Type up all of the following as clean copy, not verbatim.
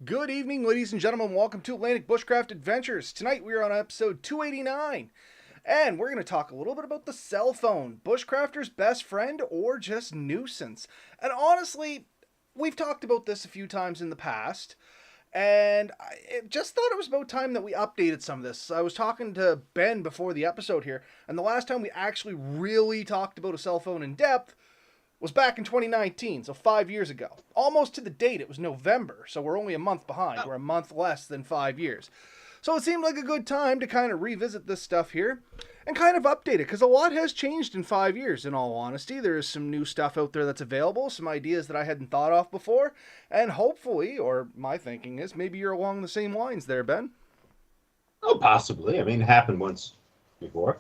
Good evening, ladies and gentlemen. Welcome to Atlantic Bushcraft Adventures. Tonight we are on episode 289, and we're going to talk a little bit about the cell phone, bushcrafter's best friend or just nuisance. And honestly, we've talked about this a few times in the past, and I just thought it was about time that we updated some of this. I was talking to Ben before the episode here, and the last time we actually really talked about a cell phone in depth was back in 2019, so 5 years ago. Almost to the date, it was November, so we're only a month behind. Oh, We're a month less than 5 years. So it seemed like a good time to kind of revisit this stuff here and kind of update it, because a lot has changed in 5 years, in all honesty. There is some new stuff out there that's available, some ideas that I hadn't thought of before, and hopefully, or my thinking is, maybe you're along the same lines there, Ben. oh, possibly. I mean, it happened once before.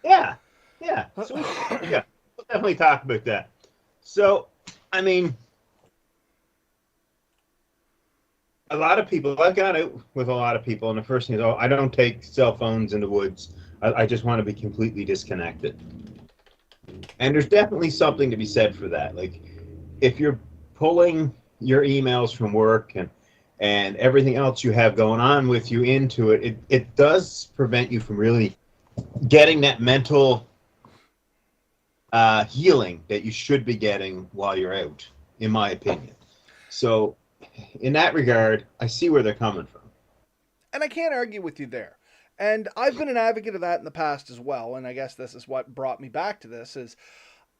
Yeah, yeah. So yeah, we'll definitely talk about that. So, I mean, a lot of people. I've got it with a lot of people, and the first thing is, oh, I don't take cell phones in the woods. I just want to be completely disconnected. And there's definitely something to be said for that. Like, if you're pulling your emails from work and everything else you have going on with you into it, it does prevent you from really getting that mental healing that you should be getting while you're out, in my opinion. So, in that regard, I see where they're coming from. And I can't argue with you there. And I've been an advocate of that in the past as well, and I guess this is what brought me back to this is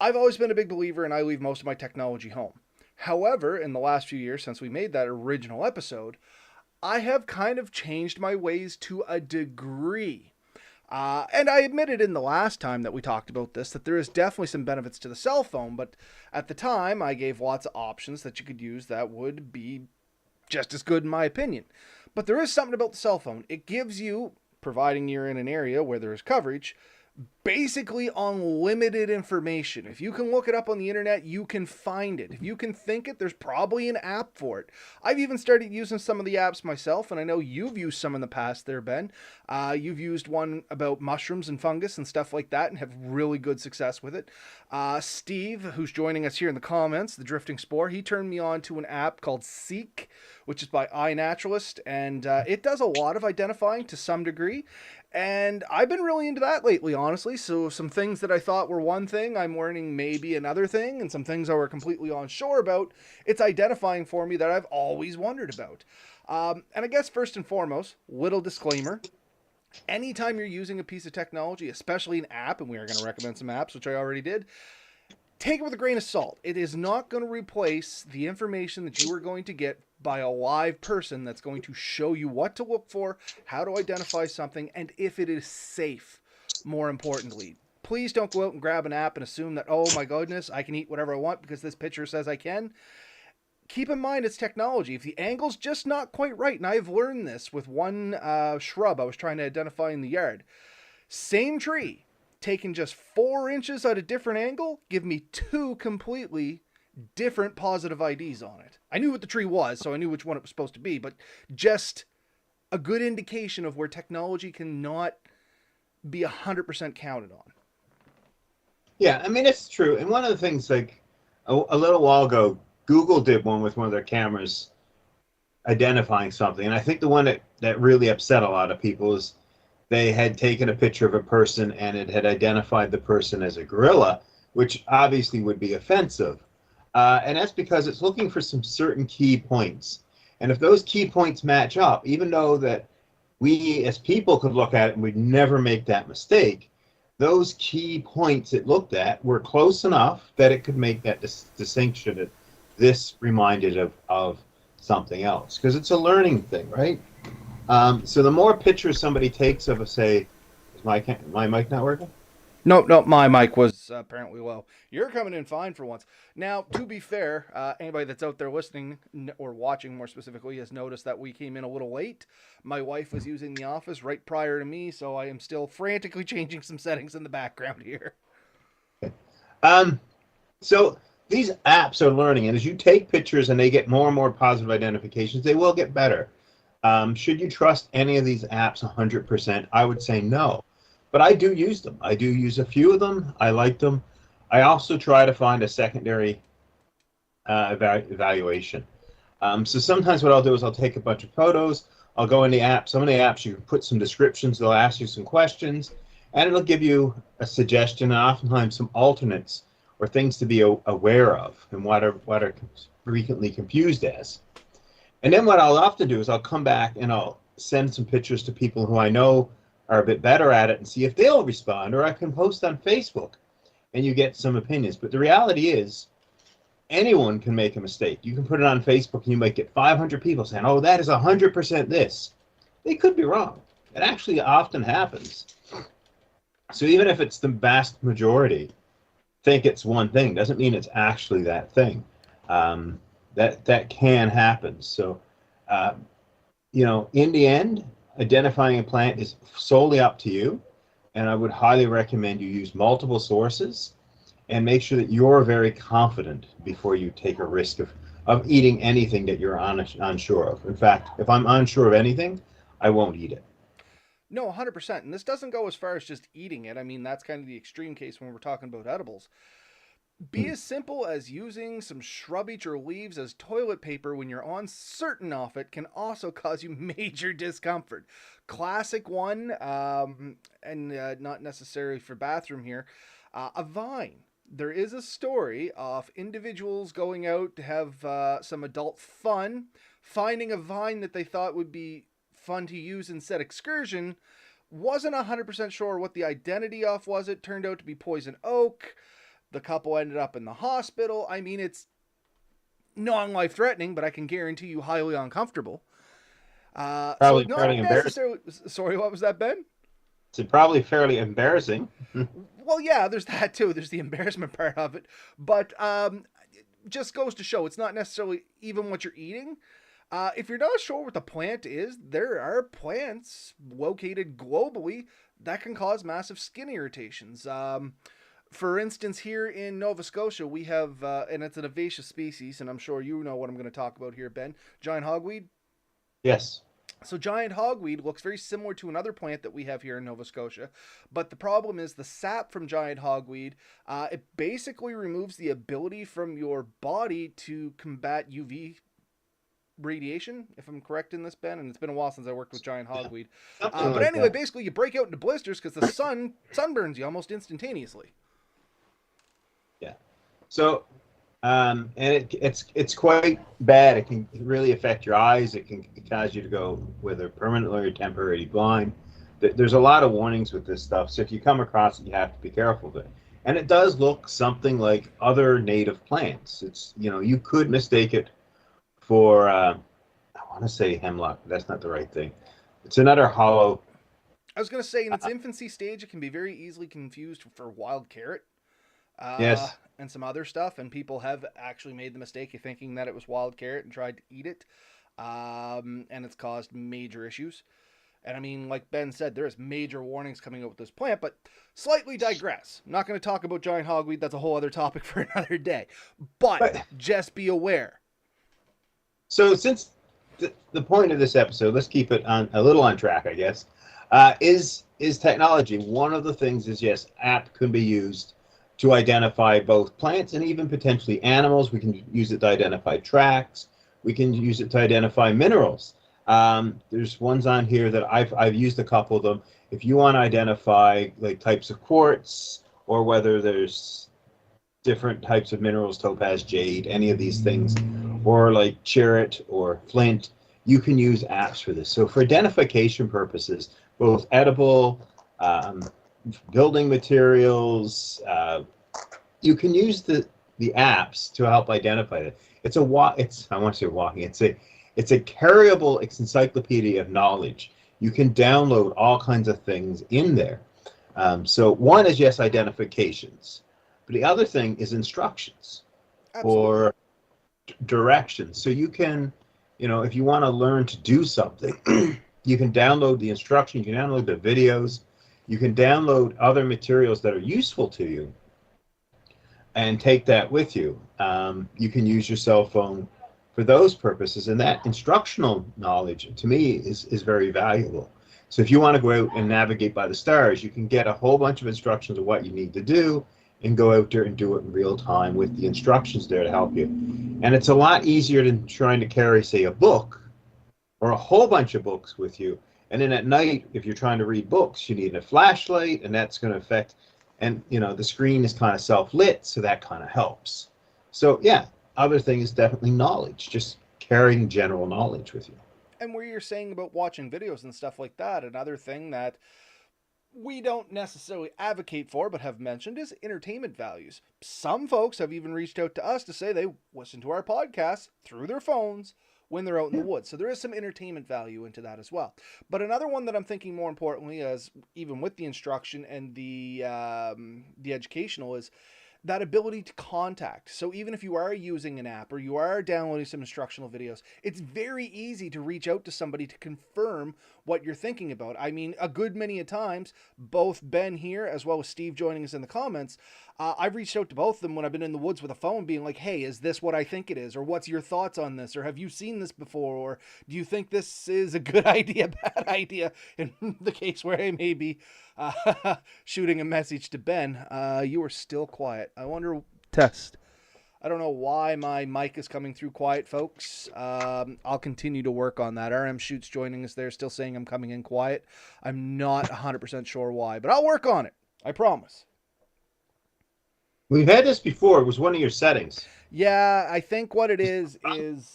I've always been a big believer and I leave most of my technology home. However, in the last few years since we made that original episode, I have kind of changed my ways to a degree. And I admitted in the last time that we talked about this that there is definitely some benefits to the cell phone, but at the time I gave lots of options that you could use that would be just as good in my opinion. But there is something about the cell phone. It gives you, providing you're in an area where there is coverage, basically unlimited information. If you can look it up on the internet, you can find it. If you can think it, there's probably an app for it. I've even started using some of the apps myself, and I know you've used some in the past there, Ben. You've used one about mushrooms and fungus and stuff like that and have really good success with it. Steve, who's joining us here in the comments, the Drifting Spore, he turned me on to an app called Seek, which is by iNaturalist, and it does a lot of identifying to some degree. And I've been really into that lately, honestly. So some things that I thought were one thing, I'm learning maybe another thing, and some things I were completely unsure about, it's identifying for me that I've always wondered about. And I guess first and foremost, little disclaimer. Anytime you're using a piece of technology, especially an app, and we are going to recommend some apps, which I already did, take it with a grain of salt. It is not going to replace the information that you are going to get by a live person that's going to show you what to look for, how to identify something, and if it is safe, more importantly. Please don't go out and grab an app and assume that, oh my goodness, I can eat whatever I want because this picture says I can. Keep in mind it's technology. If the angle's just not quite right, and I've learned this with one shrub I was trying to identify in the yard. Same tree, taking just 4 inches at a different angle, give me two completely different positive IDs on it. I knew what the tree was, so I knew which one it was supposed to be, but just a good indication of where technology cannot be 100% counted on. Yeah, I mean, it's true. And one of the things, like a little while ago, Google did one with one of their cameras identifying something. And I think the one that really upset a lot of people is they had taken a picture of a person and it had identified the person as a gorilla, which obviously would be offensive. And that's because it's looking for some certain key points. And if those key points match up, even though that we as people could look at it and we'd never make that mistake, those key points it looked at were close enough that it could make that distinction that this reminded of something else. Because it's a learning thing, right? So the more pictures somebody takes of, say, is my mic not working? No, my mic was apparently low. You're coming in fine for once. Now, to be fair, anybody that's out there listening or watching more specifically has noticed that we came in a little late. My wife was using the office right prior to me, so I am still frantically changing some settings in the background here. Um, so these apps are learning, and as you take pictures and they get more and more positive identifications, they will get better. Should you trust any of these apps 100%? I would say no. But I do use them. I do use a few of them. I like them. I also try to find a secondary evaluation. So sometimes what I'll do is I'll take a bunch of photos, I'll go in the app. Some of the apps you can put some descriptions, they'll ask you some questions, and it'll give you a suggestion and oftentimes some alternates or things to be aware of and what are frequently confused as. And then what I'll often do is I'll come back and I'll send some pictures to people who I know are a bit better at it and see if they'll respond, or I can post on Facebook and you get some opinions. But the reality is anyone can make a mistake. You can put it on Facebook and you might get 500 people saying, oh, that is 100% this. They could be wrong. It actually often happens. So even if it's the vast majority think it's one thing, doesn't mean it's actually that thing. That can happen. So, in the end, identifying a plant is solely up to you. And I would highly recommend you use multiple sources and make sure that you're very confident before you take a risk of eating anything that you're unsure of. In fact, if I'm unsure of anything, I won't eat it. No, 100%. And this doesn't go as far as just eating it. I mean, that's kind of the extreme case when we're talking about edibles. Be as simple as using some shrubage or leaves as toilet paper when you're uncertain of it can also cause you major discomfort. Classic one, and not necessarily for bathroom here, a vine. There is a story of individuals going out to have some adult fun, finding a vine that they thought would be fun to use in said excursion, wasn't 100% sure what the identity of was. It turned out to be poison oak. The couple ended up in the hospital. I mean, it's non-life threatening, but I can guarantee you highly uncomfortable. Probably so fairly embarrassing. Sorry, what was that, Ben? It's probably fairly embarrassing. Well, yeah, there's that too. There's the embarrassment part of it. But just goes to show it's not necessarily even what you're eating. If you're not sure what the plant is, there are plants located globally that can cause massive skin irritations. For instance, here in Nova Scotia, we have, and it's an invasive species, and I'm sure you know what I'm going to talk about here, Ben, giant hogweed. Yes. So giant hogweed looks very similar to another plant that we have here in Nova Scotia, but the problem is the sap from giant hogweed, it basically removes the ability from your body to combat UV radiation, if I'm correct in this, Ben, and it's been a while since I worked with giant hogweed. But anyway, basically you break out into blisters because the sun sunburns you almost instantaneously. Yeah. So, and it's quite bad. It can really affect your eyes. It can cause you to go whether permanently or temporarily blind. There's a lot of warnings with this stuff. So if you come across it, you have to be careful of it. And it does look something like other native plants. It's, you could mistake it for, I want to say hemlock, but that's not the right thing. It's another hollow. I was going to say, in its infancy stage, it can be very easily confused for wild carrot. Yes. And some other stuff, and people have actually made the mistake of thinking that it was wild carrot and tried to eat it, and it's caused major issues. And I mean, like Ben said, there is major warnings coming out with this plant, but slightly digress. I'm not going to talk about giant hogweed. That's a whole other topic for another day. But just be aware. So since the point of this episode, let's keep it on a little on track, I guess, is technology. One of the things is, yes, app can be used to identify both plants and even potentially animals. We can use it to identify tracks. We can use it to identify minerals. There's ones on here that I've used a couple of them. If you want to identify like types of quartz or whether there's different types of minerals, topaz, jade, any of these things, or like chert or flint, you can use apps for this. So for identification purposes, both edible, building materials, you can use the apps to help identify it. It's a carryable encyclopedia of knowledge. You can download all kinds of things in there. So one is, yes, identifications, but the other thing is instructions. Absolutely. Or directions. So you can, if you want to learn to do something, you can download the instruction, you can download the videos, you can download other materials that are useful to you and take that with you. You can use your cell phone for those purposes, and that instructional knowledge to me is very valuable. So if you want to go out and navigate by the stars, you can get a whole bunch of instructions of what you need to do and go out there and do it in real time with the instructions there to help you. And it's a lot easier than trying to carry, say, a book or a whole bunch of books with you. And then at night, if you're trying to read books, you need a flashlight, and that's going to affect, and the screen is kind of self-lit, so that kind of helps. So yeah, other thing is definitely knowledge, just carrying general knowledge with you. And where you're saying about watching videos and stuff like that, another thing that we don't necessarily advocate for but have mentioned is entertainment values. Some folks have even reached out to us to say they listen to our podcasts through their phones when they're out in the woods. So there is some entertainment value into that as well. But another one that I'm thinking more importantly, as even with the instruction and the educational, is that ability to contact. So even if you are using an app or you are downloading some instructional videos, it's very easy to reach out to somebody to confirm what you're thinking about. I mean, a good many a times, both Ben here as well as Steve joining us in the comments, I've reached out to both of them when I've been in the woods with a phone being like, hey, is this what I think it is? Or what's your thoughts on this? Or have you seen this before? Or do you think this is a good idea, bad idea? In the case where I may be shooting a message to Ben, you are still quiet. I wonder, test. I don't know why my mic is coming through quiet, folks. I'll continue to work on that. RM Shoots joining us there, still saying I'm coming in quiet. I'm not 100% sure why, but I'll work on it. I promise. We've had this before. It was one of your settings. Yeah, I think what it is it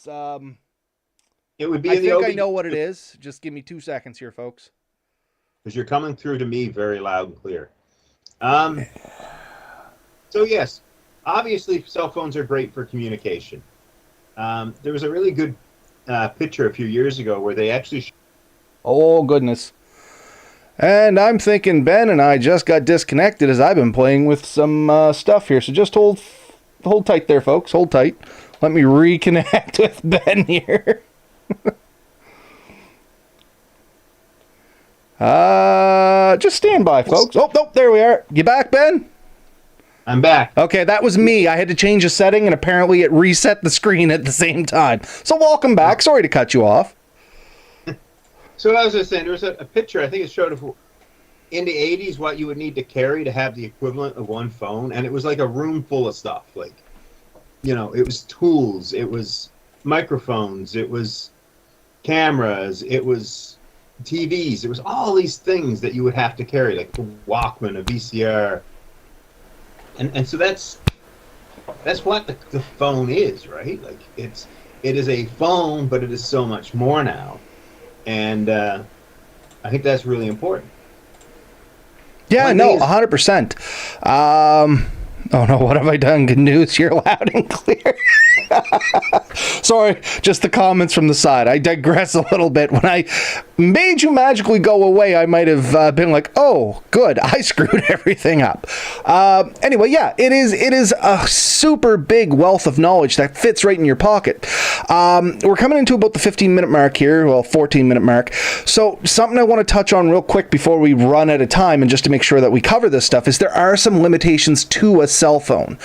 would be I in the think OB I know what it is. Just give me 2 seconds here, folks. because you're coming through to me very loud and clear. So yes, obviously cell phones are great for communication. There was a really good picture a few years ago where they actually Oh, goodness. And I'm thinking Ben and I just got disconnected as I've been playing with some stuff here. So just hold tight there, folks. Hold tight. Let me reconnect with Ben here. Just stand by, folks. Oh, nope, there we are. You back, Ben? I'm back. Okay, that was me. I had to change a setting, and apparently it reset the screen at the same time. So welcome back. Sorry to cut you off. So I was just saying, there was a picture, I think it showed in the 80s what you would need to carry to have the equivalent of one phone, and it was like a room full of stuff. Like, it was tools, it was microphones, it was cameras, it was TVs, it was all these things that you would have to carry, like a Walkman, a VCR. And so that's what the phone is, right? Like it is a phone, but it is so much more now. And I think that's really important. Yeah, no, 100%. Oh no, what have I done? Good news, you're loud and clear. Sorry, just the comments from the side. I digress a little bit. When I made you magically go away, I might have been like, oh, good, I screwed everything up. Anyway, yeah, it is a super big wealth of knowledge that fits right in your pocket. We're coming into about the 15-minute mark here, well, 14-minute mark. So something I want to touch on real quick before we run out of time, and just to make sure that we cover this stuff, is there are some limitations to a cell phone,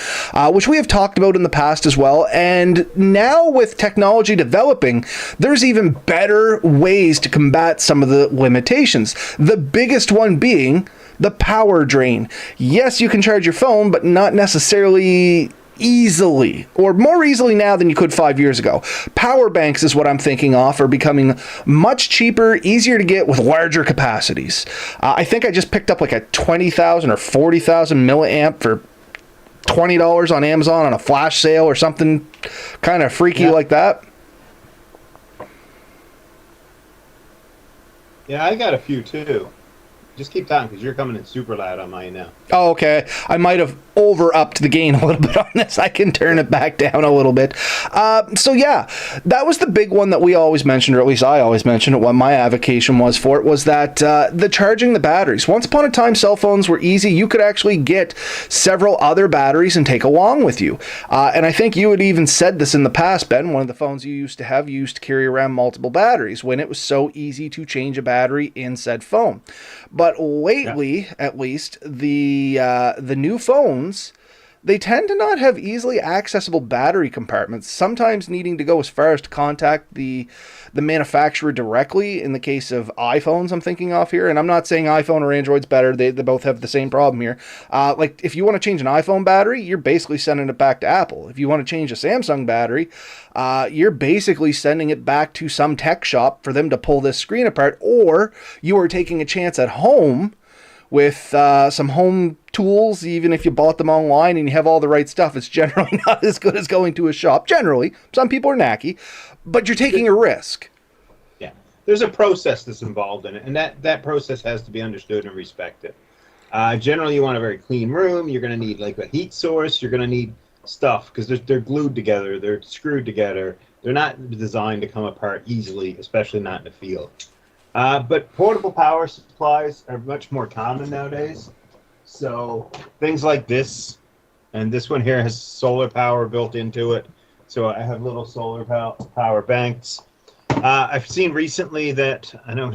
which we have talked about in the past as well. And now with technology developing, there's even better ways to combat some of the limitations. The biggest one being the power drain. Yes, you can charge your phone, but not necessarily easily, or more easily now than you could 5 years ago. Power banks is what I'm thinking of, are becoming much cheaper, easier to get with larger capacities. I think I just picked up like a 20,000 or 40,000 milliamp for $20 on Amazon on a flash sale or something kind of freaky like that. Yeah, I got a few too. Just keep talking because you're coming in super loud on mine now. Oh, okay. I might have over-upped the gain a little bit on this. I can turn it back down a little bit. So yeah, that was the big one that we always mentioned, or at least I always mentioned it, what my advocation was for it, was that the charging the batteries. Once upon a time, cell phones were easy. You could actually get several other batteries and take along with you. And I think you had even said this in the past, Ben, one of the phones you used to have, you used to carry around multiple batteries when it was so easy to change a battery in said phone. But lately, at least, the new phones, They tend to not have easily accessible battery compartments, sometimes needing to go as far as to contact the manufacturer directly in the case of iPhones I'm thinking of here. And I'm not saying iPhone or Android's better. They both have the same problem here. Like if you want to change an iPhone battery, you're basically sending it back to Apple. If you want to change a Samsung battery, you're basically sending it back to some tech shop for them to pull this screen apart, or you are taking a chance at home with some home tools. Even if you bought them online and you have all the right stuff, it's generally not as good as going to a shop. Generally, some people are knacky, but you're taking a risk. Yeah, there's a process that's involved in it, and that process has to be understood and respected. Generally, you want a very clean room. You're going to need like a heat source. You're going to need stuff because they're glued together. They're screwed together. They're not designed to come apart easily, especially not in the field. But portable power supplies are much more common nowadays. So things like this, and this one here has solar power built into it. So I have little solar power banks. I've seen recently that, I know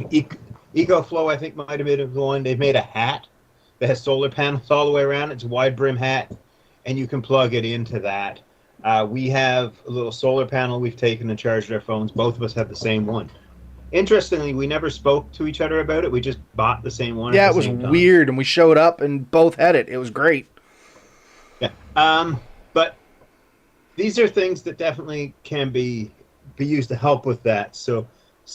EcoFlow, I think might have been the one, they've made a hat that has solar panels all the way around. It's a wide brim hat, and you can plug it into that. We have a little solar panel we've taken and charged our phones. Both of us have the same one. Interestingly, we never spoke to each other about it. We just bought the same one. Yeah, at it the was same time. weird, and we showed up and both had it. It was great. Yeah. But these are things that definitely can be used to help with that. So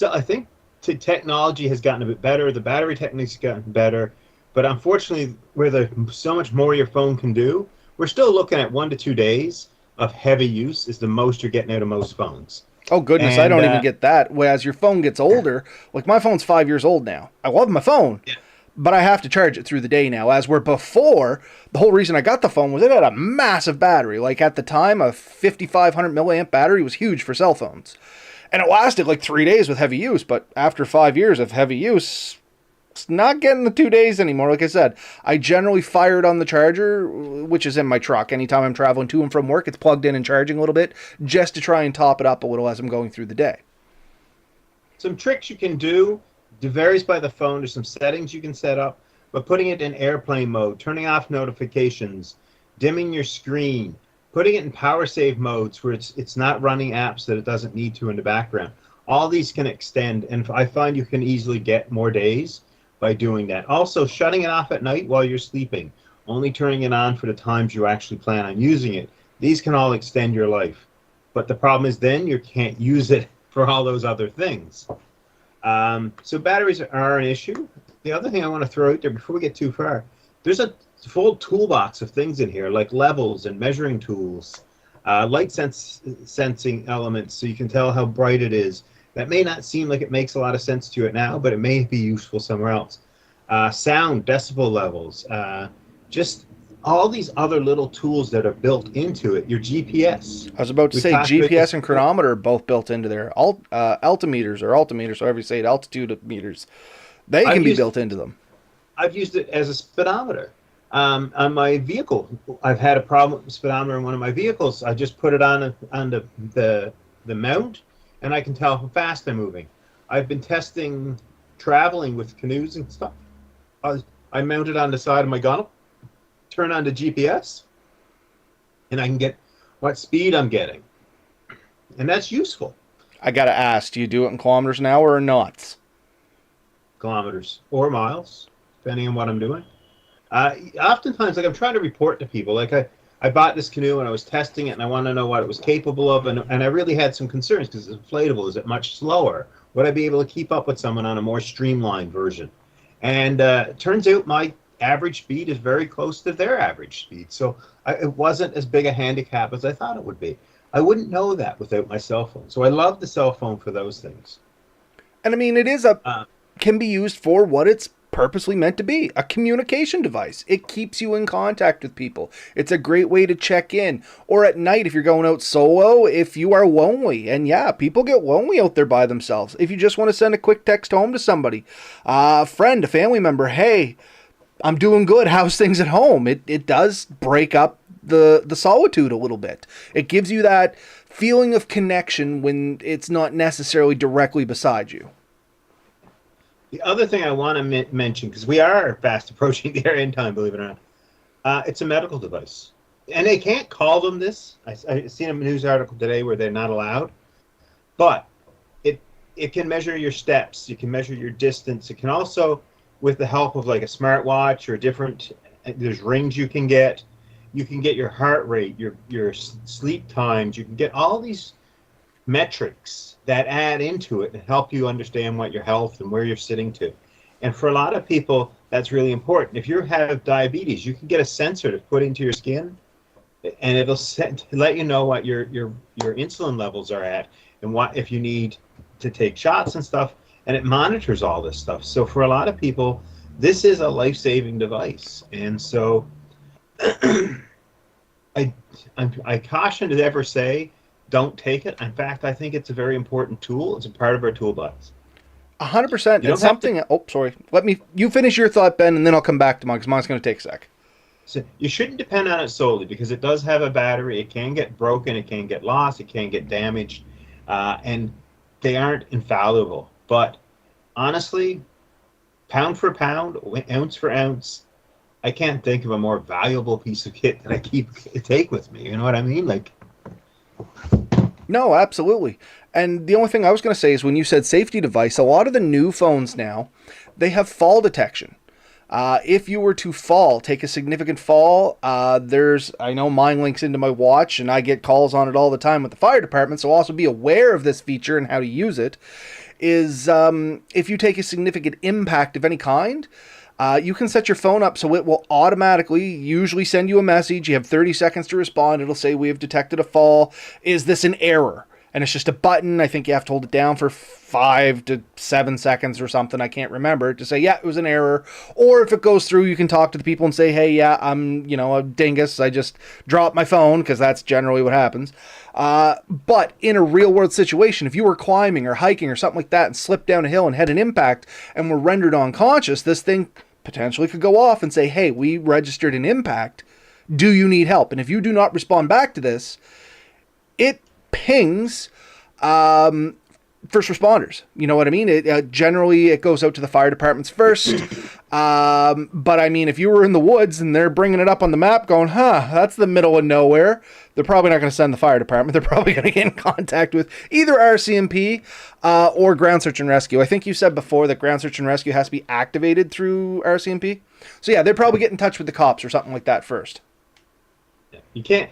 I think technology has gotten a bit better. The battery techniques have gotten better. But unfortunately, where so much more your phone can do, we're still looking at 1 to 2 days of heavy use is the most you're getting out of most phones. Oh, goodness, I And don't even get that. Whereas your phone gets older, like my phone's 5 years old now. I love my phone, yeah. but I have to charge it through the day now. As where before, the whole reason I got the phone was it had a massive battery. Like at the time, a 5,500 milliamp battery was huge for cell phones. And it lasted like 3 days with heavy use, but after 5 years of heavy use, it's not getting the 2 days anymore. Like I said, I generally fire it on the charger, which is in my truck. Anytime I'm traveling to and from work, it's plugged in and charging a little bit just to try and top it up a little as I'm going through the day. Some tricks you can do. It varies by the phone. There's some settings you can set up, but putting it in airplane mode, turning off notifications, dimming your screen, putting it in power save modes where it's not running apps that it doesn't need to in the background. All these can extend, and I find you can easily get more days by doing that. Also, shutting it off at night while you're sleeping, only turning it on for the times you actually plan on using it. These can all extend your life. But the problem is then you can't use it for all those other things. So batteries are an issue. The other thing I want to throw out there before we get too far, there's a full toolbox of things in here, like levels and measuring tools, light sensing elements so you can tell how bright it is. That may not seem like it makes a lot of sense to you now, but it may be useful somewhere else. Sound, decibel levels, just all these other little tools that are built into it. Your GPS. I was about to say GPS and chronometer are both built into there. Altimeters or altimeters, however you say it, altitude meters. They can be built into them. I've used it as a speedometer. On my vehicle, I've had a problem with the speedometer in one of my vehicles. I just put it on the mount, and I can tell how fast I'm moving. I've been testing traveling with canoes and stuff. I mount it on the side of my gunwale, turn on the GPS, and I can get what speed I'm getting. And that's useful. I got to ask, do you do it in kilometers an hour or knots? Kilometers or miles, depending on what I'm doing. Oftentimes, like I'm trying to report to people, like I bought this canoe and I was testing it and I wanted to know what it was capable of, and I really had some concerns because it's inflatable. Is it much slower? Would I be able to keep up with someone on a more streamlined version? And it turns out my average speed is very close to their average speed. So it wasn't as big a handicap as I thought it would be. I wouldn't know that without my cell phone. So I love the cell phone for those things. And I mean, it is can be used for what it's purposely meant to be, a communication device. It keeps you in contact with people. It's a great way to check in. Or at night, if you're going out solo, if you are lonely. And yeah, people get lonely out there by themselves. If you just want to send a quick text home to somebody, a friend, a family member, hey, I'm doing good. How's things at home? It does break up the solitude a little bit. It gives you that feeling of connection when it's not necessarily directly beside you. The other thing I want to mention, because we are fast approaching the end time, believe it or not, it's a medical device. and they can't call them this. I seen a news article today where they're not allowed, but it it can measure your steps. It can measure your distance. It can also, with the help of like a smartwatch or different, there's rings you can get. You can get your heart rate, your sleep times. You can get all these metrics that add into it and help you understand what your health and where you're sitting to. And for a lot of people, that's really important. If you have diabetes, you can get a sensor to put into your skin, and it'll let you know what your insulin levels are at, and what if you need to take shots and stuff. And it monitors all this stuff. So for a lot of people, this is a life-saving device. And so I I caution to ever say don't take it. In fact, I think it's a very important tool. It's a part of our toolbox. 100%. You And don't have to. something. Oh, sorry. You finish your thought, Ben, and then I'll come back to mine because mine's going to take a sec. So you shouldn't depend on it solely because it does have a battery. It can get broken. It can get lost. It can get damaged, and they aren't infallible. But honestly, pound for pound, ounce for ounce, I can't think of a more valuable piece of kit that I take with me. You know what I mean? Like, No, absolutely. And the only thing I was going to say is when you said safety device, a lot of the new phones now, they have fall detection. If you were to fall, take a significant fall, I know mine links into my watch and I get calls on it all the time with the fire department, so also be aware of this feature and how to use it, is if you take a significant impact of any kind, you can set your phone up so it will automatically usually send you a message. You have 30 seconds to respond. It'll say, we have detected a fall. Is this an error? And it's just a button. I think you have to hold it down for 5 to 7 seconds or something. I can't remember to say, yeah, it was an error. Or if it goes through, you can talk to the people and say, hey, yeah, I'm, a dingus. I just dropped my phone, because that's generally what happens. But in a real world situation, if you were climbing or hiking or something like that and slipped down a hill and had an impact and were rendered unconscious, this thing potentially could go off and say, hey, we registered an impact. Do you need help? And if you do not respond back to this, it pings first responders. You know what I mean? Generally, it goes out to the fire departments first. But I mean, if you were in the woods and they're bringing it up on the map going, that's the middle of nowhere, they're probably not going to send the fire department. They're probably going to get in contact with either RCMP or ground search and rescue. I think you said before that ground search and rescue has to be activated through RCMP. So yeah, they'd probably get in touch with the cops or something like that first. You can't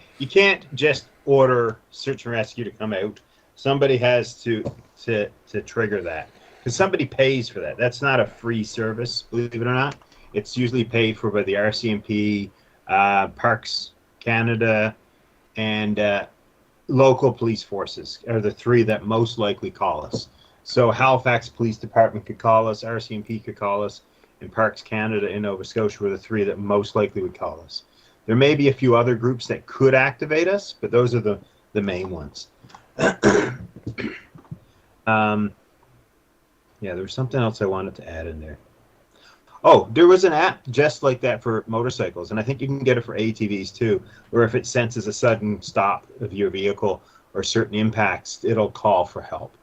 just order search and rescue to come out. Somebody has to trigger that, because somebody pays for that. That's not a free service, believe it or not. It's usually paid for by the RCMP, Parks Canada, and local police forces are the three that most likely call us. So Halifax Police Department could call us, RCMP could call us, and Parks Canada in Nova Scotia were the three that most likely would call us. There may be a few other groups that could activate us, but those are the main ones. Yeah, there was something else I wanted to add in there. Oh, there was an app just like that for motorcycles, and I think you can get it for ATVs too, where if it senses a sudden stop of your vehicle or certain impacts, it'll call for help.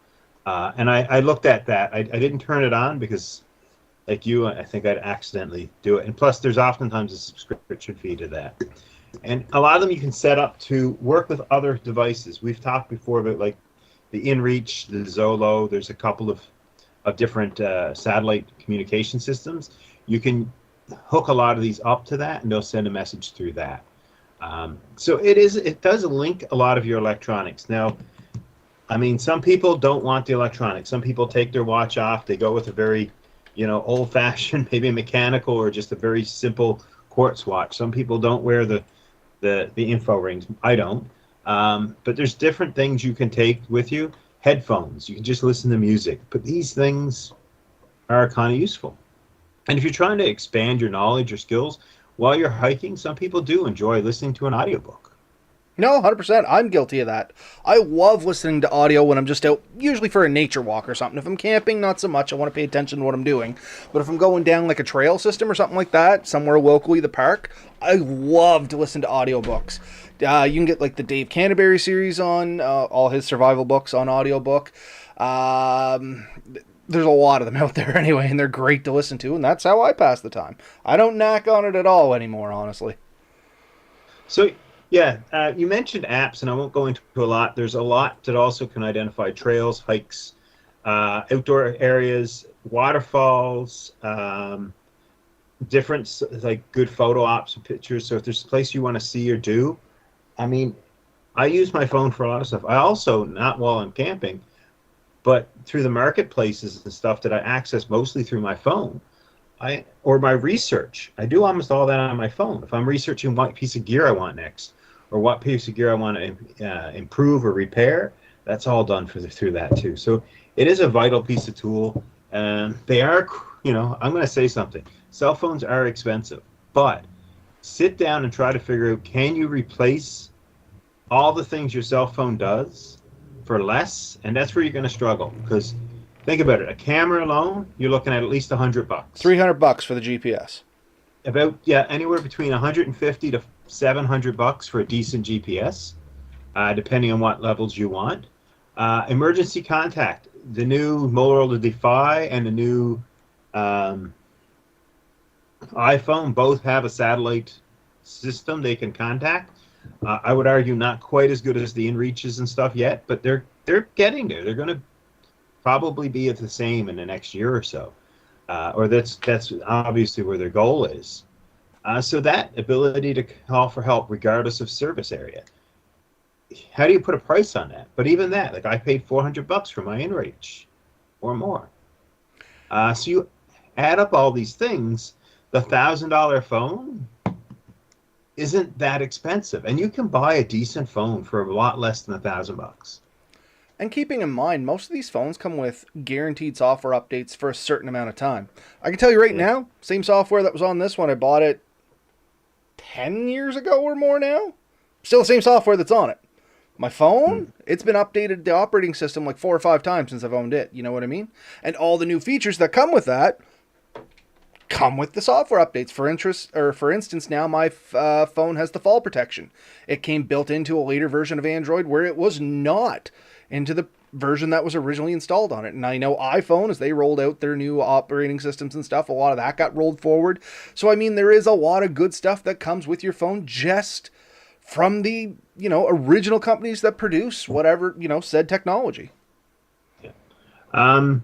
And I looked at that. I didn't turn it on because, like you, I think I'd accidentally do it. And plus, there's oftentimes a subscription fee to that. And a lot of them you can set up to work with other devices. We've talked before about like the InReach, the Zolo. There's a couple of different satellite communication systems. You can hook a lot of these up to that, and they'll send a message through that. So it does link a lot of your electronics. Now, I mean, some people don't want the electronics. Some people take their watch off. They go with a very, old-fashioned, maybe mechanical or just a very simple quartz watch. Some people don't wear the info rings. I don't. But there's different things you can take with you. Headphones. You can just listen to music. But these things are kind of useful. And if you're trying to expand your knowledge or skills while you're hiking, some people do enjoy listening to an audiobook. No, 100%. I'm guilty of that. I love listening to audio when I'm just out, usually for a nature walk or something. If I'm camping, not so much. I want to pay attention to what I'm doing. But if I'm going down like a trail system or something like that, somewhere locally, the park, I love to listen to audiobooks. You can get like the Dave Canterbury series on, all his survival books on audiobook. There's a lot of them out there anyway, and they're great to listen to, and that's how I pass the time. I don't knack on it at all anymore, honestly. So Yeah, you mentioned apps, and I won't go into a lot. There's a lot that also can identify trails, hikes, outdoor areas, waterfalls, different like good photo ops and pictures. So if there's a place you want to see or do, I mean, I use my phone for a lot of stuff. I also, not while I'm camping, but through the marketplaces and stuff that I access mostly through my phone. Or my research. I do almost all that on my phone. If I'm researching what piece of gear I want next, or what piece of gear I want to improve or repair, that's all done through that too. So it is a vital piece of tool, and they are. I'm going to say something. Cell phones are expensive, but sit down and try to figure out, can you replace all the things your cell phone does for less? And that's where you're going to struggle, because think about it. A camera alone, you're looking at least $100. $300 for the GPS. About, yeah, anywhere between 150 to $700 for a decent GPS, depending on what levels you want. Emergency contact. The new Motorola Defy and the new iPhone both have a satellite system they can contact. I would argue not quite as good as the InReaches and stuff yet, but they're getting there. They're going to probably be at the same in the next year or so, or that's obviously where their goal is. So that ability to call for help regardless of service area. How do you put a price on that? But even that, like I paid $400 for my InReach or more. So you add up all these things, the $1,000 phone isn't that expensive, and you can buy a decent phone for a lot less than $1,000. And keeping in mind, most of these phones come with guaranteed software updates for a certain amount of time. I can tell you right Yeah. now, same software that was on this one, I bought it 10 years ago or more now. Still the same software that's on it. My Hmm. phone, it's been updated the operating system like 4 or 5 times since I've owned it. You know what I mean? And all the new features that come with that come with the software updates. For instance, now my phone has the fall protection. It came built into a later version of Android where it was not into the version that was originally installed on it. And I know iPhone, as they rolled out their new operating systems and stuff, a lot of that got rolled forward. So I mean, there is a lot of good stuff that comes with your phone just from the original companies that produce whatever said technology. Yeah. Um,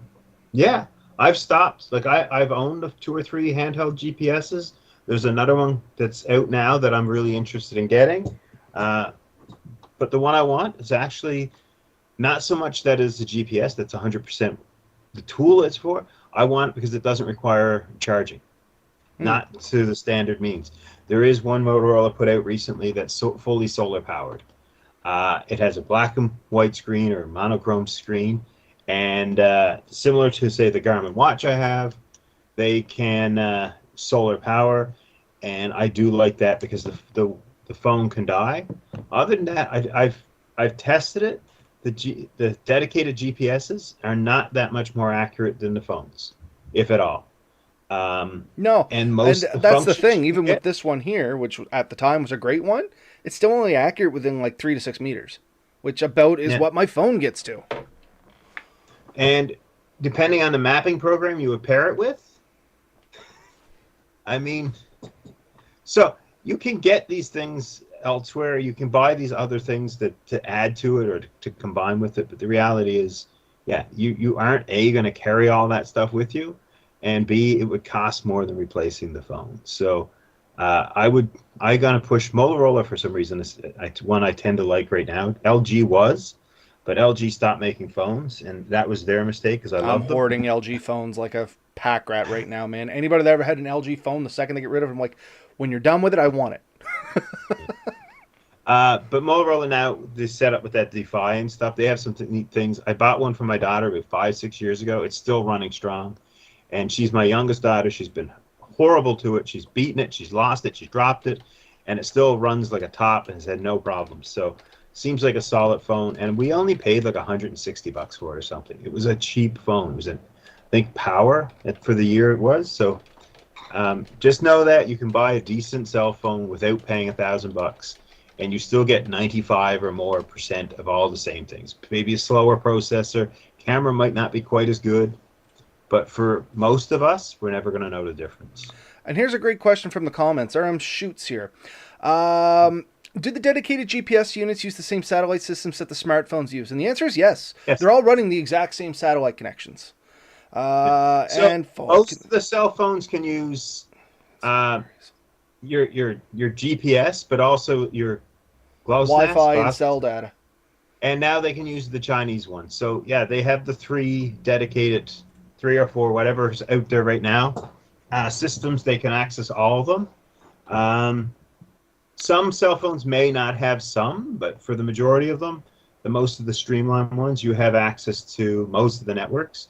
yeah, I've stopped. Like I've owned 2 or 3 handheld GPSs. There's another one that's out now that I'm really interested in getting. Uh, but the one I want is actually not so much that is the GPS. That's 100% the tool it's for. I want it because it doesn't require charging, Hmm. not to the standard means. There is one Motorola put out recently that's fully solar powered. It has a black and white screen or monochrome screen, and similar to, say, the Garmin watch I have, they can solar power, and I do like that because the phone can die. Other than that, I've tested it. The dedicated GPSs are not that much more accurate than the phones, if at all. Um, No, and and most of the that's the functions thing. you can Even with get. this one here, which at the time was a great one, it's still only accurate within like 3 to 6 meters, which about is Yeah. what my phone gets to. And depending on the mapping program you would pair it with, I mean, so you can get these things elsewhere. You can buy these other things that to add to it or to combine with it. But the reality is, yeah, you aren't A, going to carry all that stuff with you, and B, it would cost more than replacing the phone. So I gonna push Motorola for some reason. It's one I tend to like right now. LG was, but LG stopped making phones, and that was their mistake because I I'm love them. hoarding LG phones like a pack rat right now, man. Anybody that ever had an LG phone, the second they get rid of it, I'm like, when you're done with it, I want it. But Motorola now, they set up with that Defy and stuff. They have some neat things. I bought one for my daughter about 5, 6 years ago. It's still running strong, and she's my youngest daughter. She's been horrible to it. She's beaten it. She's lost it. She's dropped it, and it still runs like a top and has had no problems. So seems like a solid phone. And we only paid like $160 for it or something. It was a cheap phone. It was I think Power for the year it was. So just know that you can buy a decent cell phone without paying $1,000, and you still get 95 or more percent of all the same things. Maybe a slower processor, camera might not be quite as good, but for most of us, we're never going to know the difference. And here's a great question from the comments. Shoots here. Um, Do the dedicated GPS units use the same satellite systems that the smartphones use? And the answer is yes. Yes. They're all running the exact same satellite connections. Yeah. So And most of the cell phones can use uh, your GPS, but also your GLONASS, Wi-Fi and cell data. and now they can use the Chinese one. So yeah, they have the three dedicated, three or four, whatever's out there right now, systems. They can access all of them. Um, some cell phones may not have some, but for the majority of them, the most of the streamlined ones, you have access to most of the networks.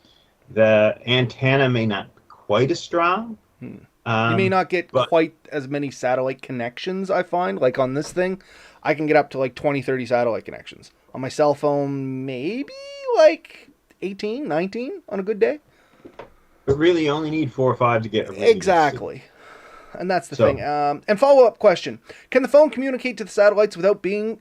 The antenna may not be quite as strong, You may not get but quite as many satellite connections, I find. Like on this thing, I can get up to like 20, 30 satellite connections. On my cell phone, maybe like 18, 19 on a good day. really you only need 4 or 5 to get a really good signal. Exactly. And that's the thing. So And follow up question: can the phone communicate to the satellites without being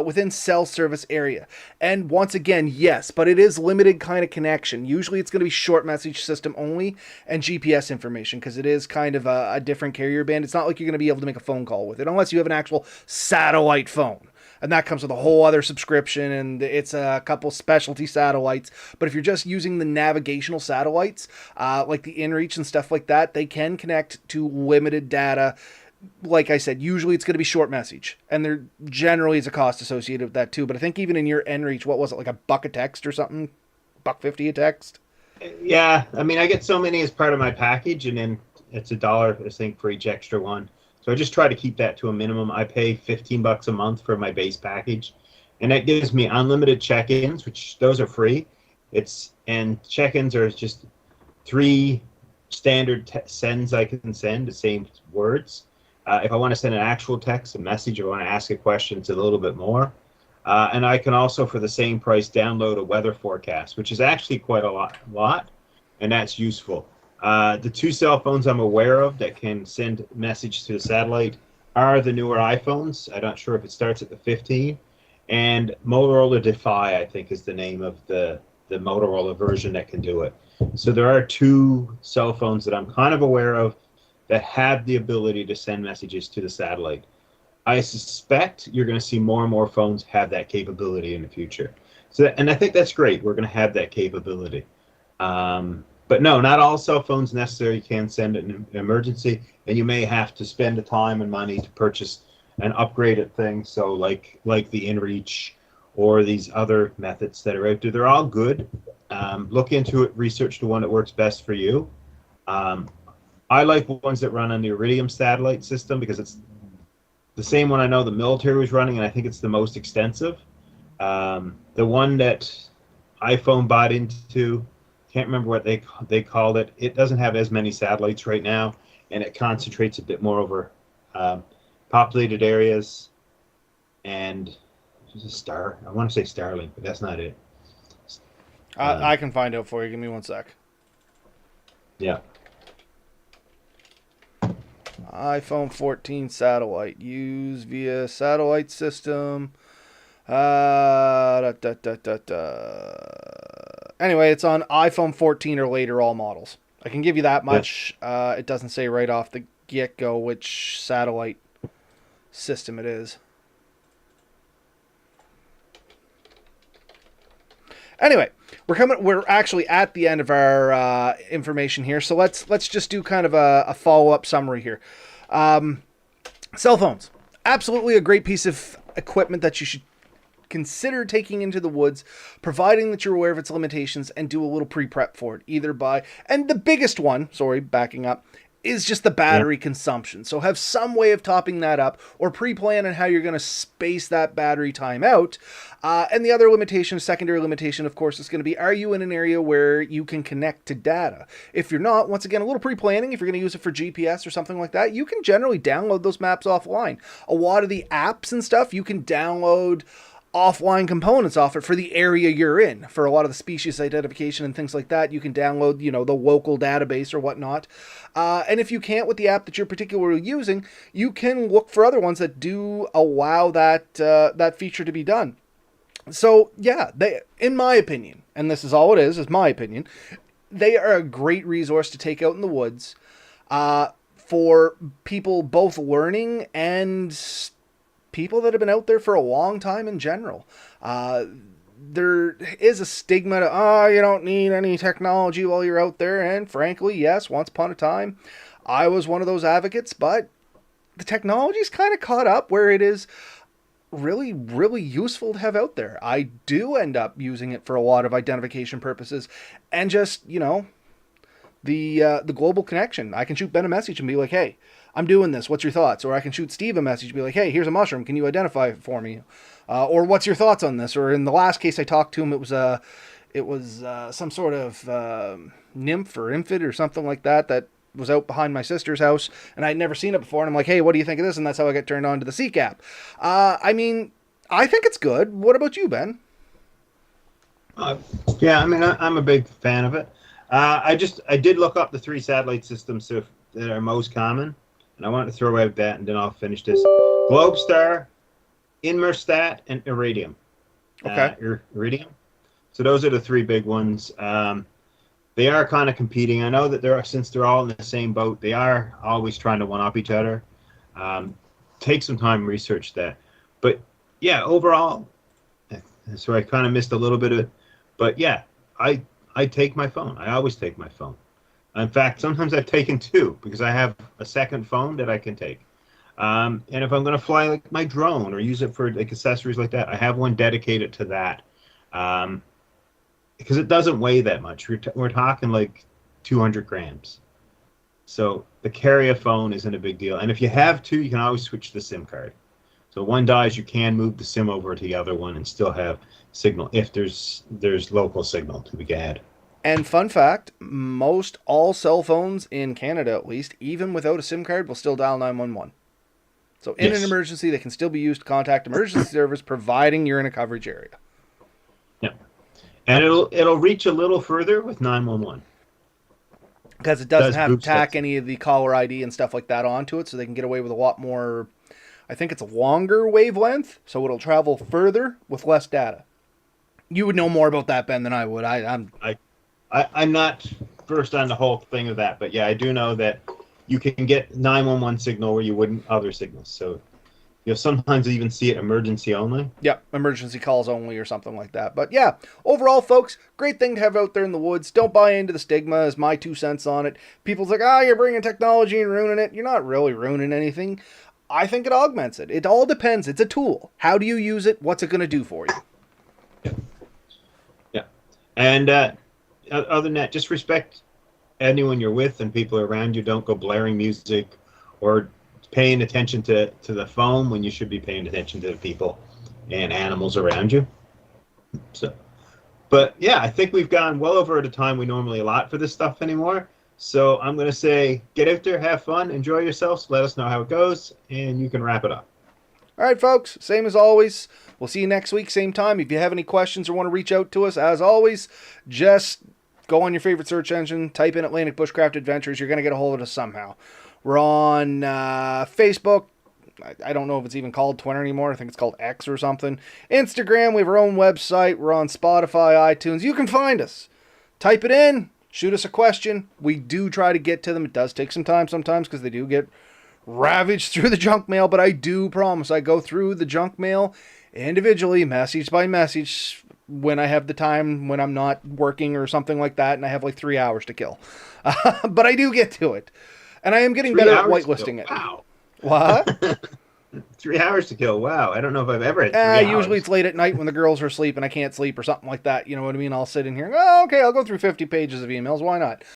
within cell service area? And once again, yes, but it is limited kind of connection. Usually, it's going to be short message system only and GPS information because it is kind of a different carrier band. It's not like you're going to be able to make a phone call with it unless you have an actual satellite phone. And that comes with a whole other subscription, and it's a couple specialty satellites. But if you're just using the navigational satellites, like the InReach and stuff like that, they can connect to limited data. Like I said, usually it's going to be short message, and there generally is a cost associated with that too. But I think even in your InReach, what was it, like $1 a text or something, $1.50 a text? yeah, I mean, I get so many as part of my package, and then it's $1, I think, for each extra one. So I just try to keep that to a minimum. I pay $15 a month for my base package, and that gives me unlimited check-ins, which those are free. And check-ins are just 3 standard sends I can send, the same words. If I want to send an actual text, a message, or I want to ask a question, it's a little bit more. And I can also, for the same price, download a weather forecast, which is actually quite a lot, and that's useful. The 2 cell phones I'm aware of that can send message to the satellite are the newer iPhones. I'm not sure if it starts at the 15. And Motorola Defy, I think, is the name of the Motorola version that can do it. So there are 2 cell phones that I'm kind of aware of that have the ability to send messages to the satellite. I suspect you're going to see more and more phones have that capability in the future. And I think that's great. We're going to have that capability. But no, not all cell phones necessarily can send an emergency, and you may have to spend the time and money to purchase an upgraded thing. So like the InReach or these other methods that are out there, they're all good. Look into it, research the one that works best for you. I like ones that run on the Iridium satellite system because it's the same one I know the military was running, and I think it's the most extensive. The one that iPhone bought into, can't remember what they called it. It doesn't have as many satellites right now, and it concentrates a bit more over populated areas. And there's a star. I want to say Starlink, but that's not it. I can find out for you. Give me 1 sec. Yeah. iPhone 14 satellite used via satellite system. Da, da, da, da, da. Anyway, it's on iPhone 14 or later, all models. I can give you that much. It doesn't say right off the get-go which satellite system it is. Anyway, we're actually at the end of our information here, so let's just do kind of a follow-up summary here. Cell phones, absolutely a great piece of equipment that you should consider taking into the woods, providing that you're aware of its limitations and do a little pre-prep for it, either by, and the biggest one, backing up, is just the battery consumption. So have some way of topping that up or pre-plan on how you're going to space that battery time out. And the other limitation, secondary limitation, of course, is going to be, are you in an area where you can connect to data? If you're not, once again, a little pre-planning, if you're going to use it for GPS or something like that, you can generally download those maps offline. A lot of the apps and stuff, you can download offline components off it for the area you're in. For a lot of the species identification and things like that, you can download, the local database or whatnot. And if you can't with the app that you're particularly using, you can look for other ones that do allow that feature to be done. So yeah, they, in my opinion, and this is all it is my opinion, they are a great resource to take out in the woods for people both learning and people that have been out there for a long time in general. There is a stigma to, oh, you don't need any technology while you're out there. And frankly, yes, once upon a time, I was one of those advocates, but the technology's kind of caught up where it is really, really useful to have out there. I do end up using it for a lot of identification purposes and just, the global connection. I can shoot Ben a message and be like, hey, I'm doing this. What's your thoughts? Or I can shoot Steve a message and be like, hey, here's a mushroom. Can you identify it for me? Or what's your thoughts on this? Or in the last case I talked to him, it was some sort of nymph or infid or something like that was out behind my sister's house, and I'd never seen it before. And I'm like, hey, what do you think of this? And that's how I got turned on to the CCAP. I mean, I think it's good. What about you, Ben? Yeah, I mean, I'm a big fan of it. I did look up the 3 satellite systems that are most common, and I wanted to throw out that, and then I'll finish this. Globestar, Inmarsat, and Iridium. Okay. Iridium. So those are the 3 big ones. They are kind of competing. I know that since they're all in the same boat, they are always trying to one-up each other. Take some time to research that. But yeah, overall, so I kind of missed a little bit of it. But yeah, I take my phone. I always take my phone. In fact, sometimes I've taken 2 because I have a second phone that I can take. And if I'm going to fly like my drone or use it for like accessories like that, I have one dedicated to that. Because it doesn't weigh that much. We're talking like 200 grams. So the carry a phone isn't a big deal. And if you have 2, you can always switch the SIM card. So one dies, you can move the SIM over to the other one and still have signal if there's local signal to be had. And fun fact, most all cell phones in Canada, at least, even without a SIM card, will still dial 911. So in an emergency, they can still be used to contact emergency service, providing you're in a coverage area. Yeah. And it'll reach a little further with 911. Because it doesn't have to tack any of the caller ID and stuff like that onto it, so they can get away with a lot more. I think it's a longer wavelength, so it'll travel further with less data. You would know more about that, Ben, than I would. I'm not versed on the whole thing of that, but yeah, I do know that you can get 911 signal where you wouldn't other signals. So sometimes you even see it emergency only. Yep, emergency calls only or something like that. But yeah, overall, folks, great thing to have out there in the woods. Don't buy into the stigma is my 2 cents on it. People's like, you're bringing technology and ruining it. You're not really ruining anything. I think it augments it. It all depends. It's a tool. How do you use it? What's it going to do for you? Yeah. And other than that, just respect anyone you're with and people around you. Don't go blaring music or paying attention to the phone when you should be paying attention to the people and animals around you. So, but yeah, I think we've gone well over the time we normally allot for this stuff anymore. So I'm going to say, get out there, have fun, enjoy yourselves, let us know how it goes, and you can wrap it up. All right, folks, same as always. We'll see you next week, same time. If you have any questions or want to reach out to us, as always, just go on your favorite search engine, type in Atlantic Bushcraft Adventures. You're going to get a hold of us somehow. We're on Facebook. I don't know if it's even called Twitter anymore. I think it's called X or something. Instagram. We have our own website. We're on Spotify, iTunes. You can find us. Type it in. Shoot us a question. We do try to get to them. It does take some time sometimes because they do get ravaged through the junk mail. But I do promise I go through the junk mail individually, message by message, when I have the time, when I'm not working or something like that, and I have like 3 hours to kill. But I do get to it. And I am getting better at whitelisting it. Wow. What? 3 hours to kill. Wow. I don't know if I've ever had 3 hours. Usually it's late at night when the girls are asleep and I can't sleep or something like that. You know what I mean? I'll sit in here and, okay, I'll go through 50 pages of emails. Why not?